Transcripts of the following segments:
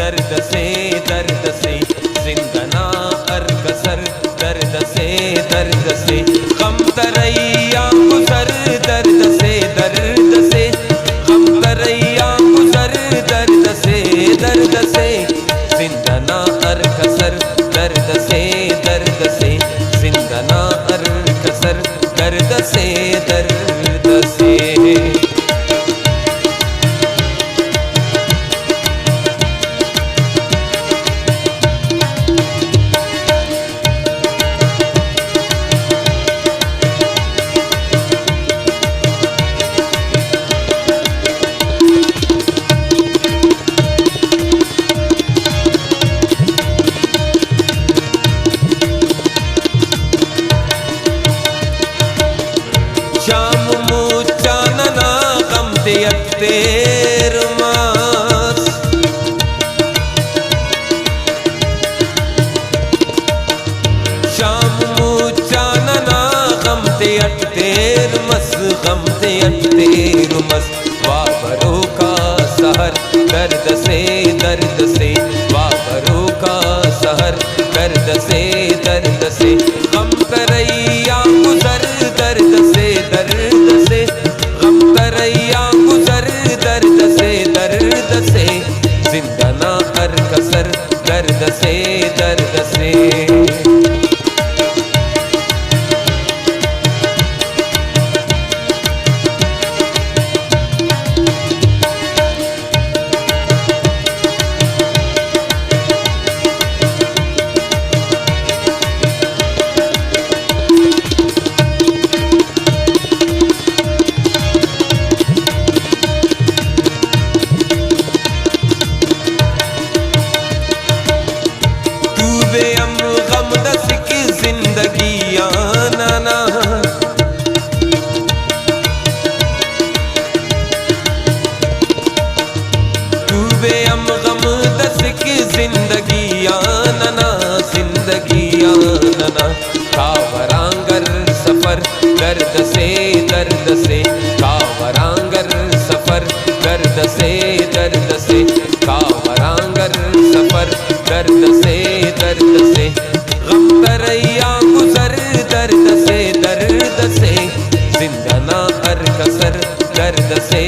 दर्द से जिंदना अरकसर दर्द से गम तरैया गुजर दर्द से गम तरैया गुजर दर्द से जिंदना अरकसर दर्द से जिंदना अरकसर दर्द से शाम मुचानना गम तेर मास शाम मुचानना गम तेर मस वाबरो का सहर दर्द से वाबरो का सहर दर्द से गम तरैया गुजर दर्द से गम तरैया गुजर दर्द से जिंदना अरकसर दर्द से गम दस की जिंदगी आना डूबे हम गम दस की जिंदगी आना कावरांगर सफर दर्द से कावरांगर सफर दर्द से कावरांगर सफर दर्द से गम तरैया गुजर दर्द से जिंदना अरकसर दर्द से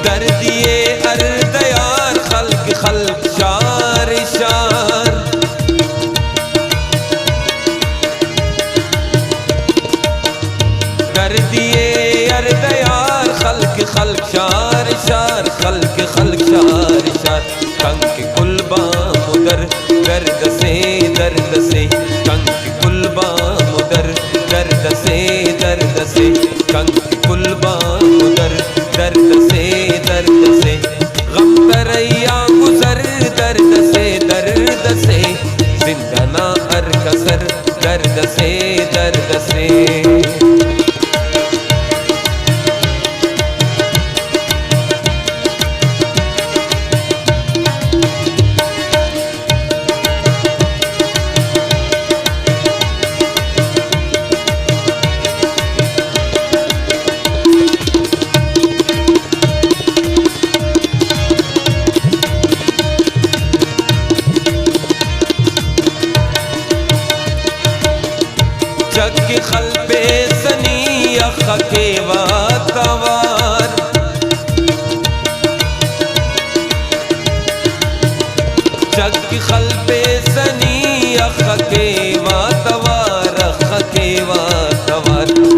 दर्दिए अर्दयार खल्क शार दर्दिए अर्दयार खल्क शार कंक कुलबा मुदर दर्द से कंक कुलबा मुदर दर्द से कंक कुलबा मुदर दर्द से गम तरैया गुजर दर्द से जिंदना अरकसर दर्द से जग खलबे सनी अखे वातवार जग खलबे सनी अखे वातवार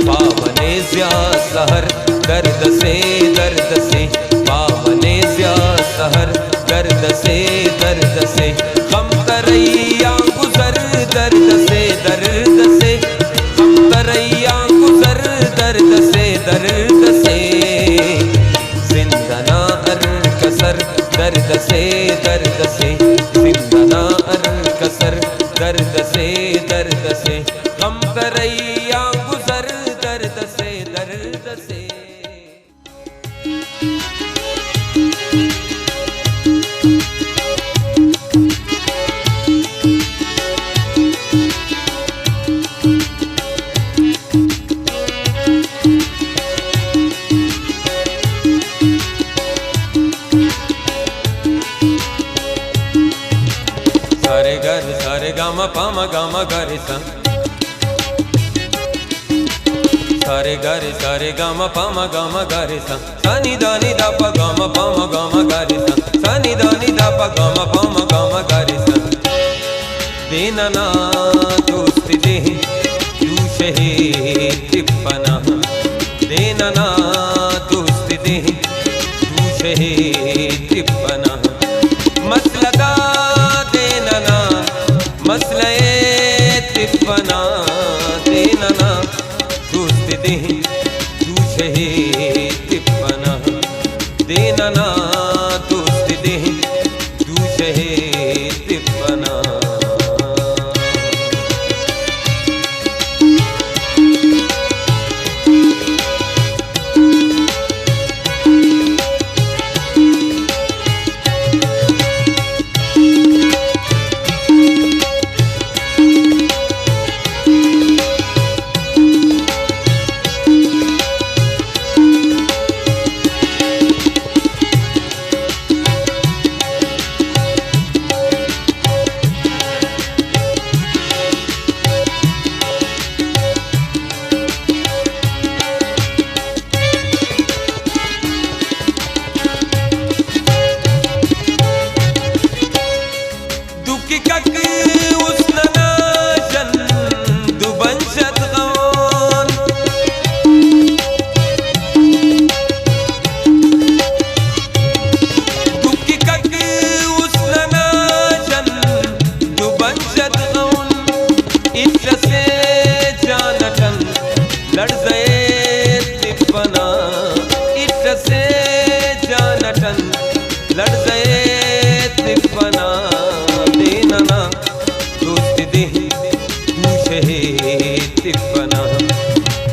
पावने ज़िया सहर दर्द से पावने ज़िया सहर दर्द से गम तरैया गुजर दर्द से गम तरैया गुजर दर्द से जिंदना अरकसर दर्द से दर्द से। सारे गामा पामा गामा गारे सा, सारे गामा पामा गामा गारे सा, सानी दानी दा पा गामा पामा गामा गारे सा, सानी दानी दा पा गामा पामा गामा गारे सा। देना ना दोस्त दे तू शहीद तिप्पना, देना ना दोस्त दे तू शहीद तिप्पना। मसलगा देना ना मसले तिप्पना, देना ना दोस्त दे तू शहीद तिप्पना, देना ना दोस्त दे तू शहीद तिप्पना।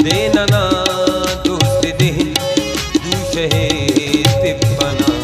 देना ना दोस्त दे तू शहीद तिप्पना।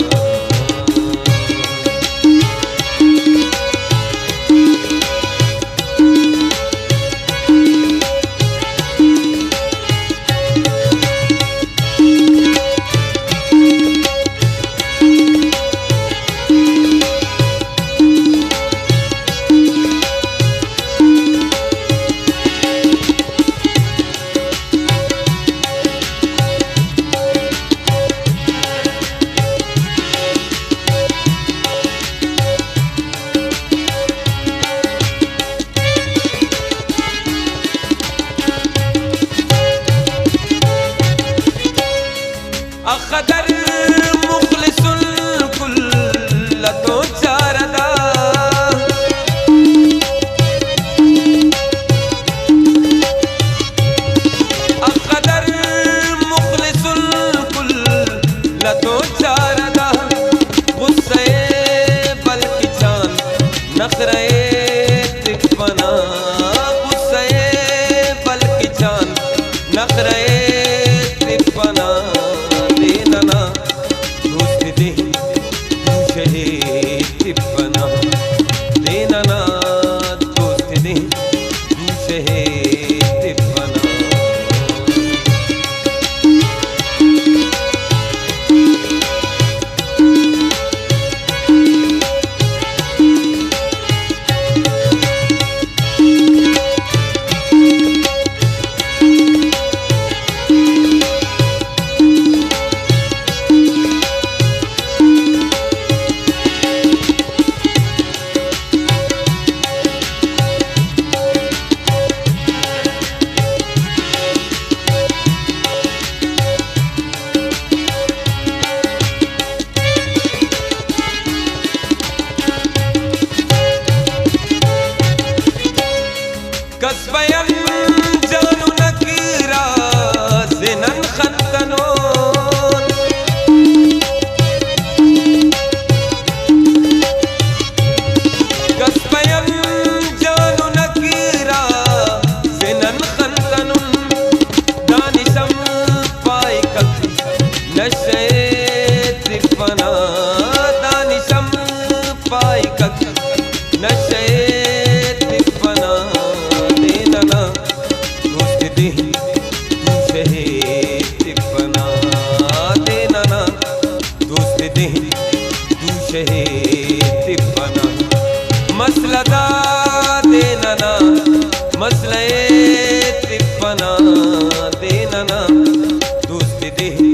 अखदर मुखलिसुल कुल्लतो चारदा, अखदर मुखलिसुल कुल्लतो चारदा। गुस्से बल्कि चांद नखरे तिप्पना, गुस्से बल्कि चांद नखरे तिप्पना। देना ना दे दूशे तिप्पना मसलदा देना मसले तिप्पना देना दोस्त दे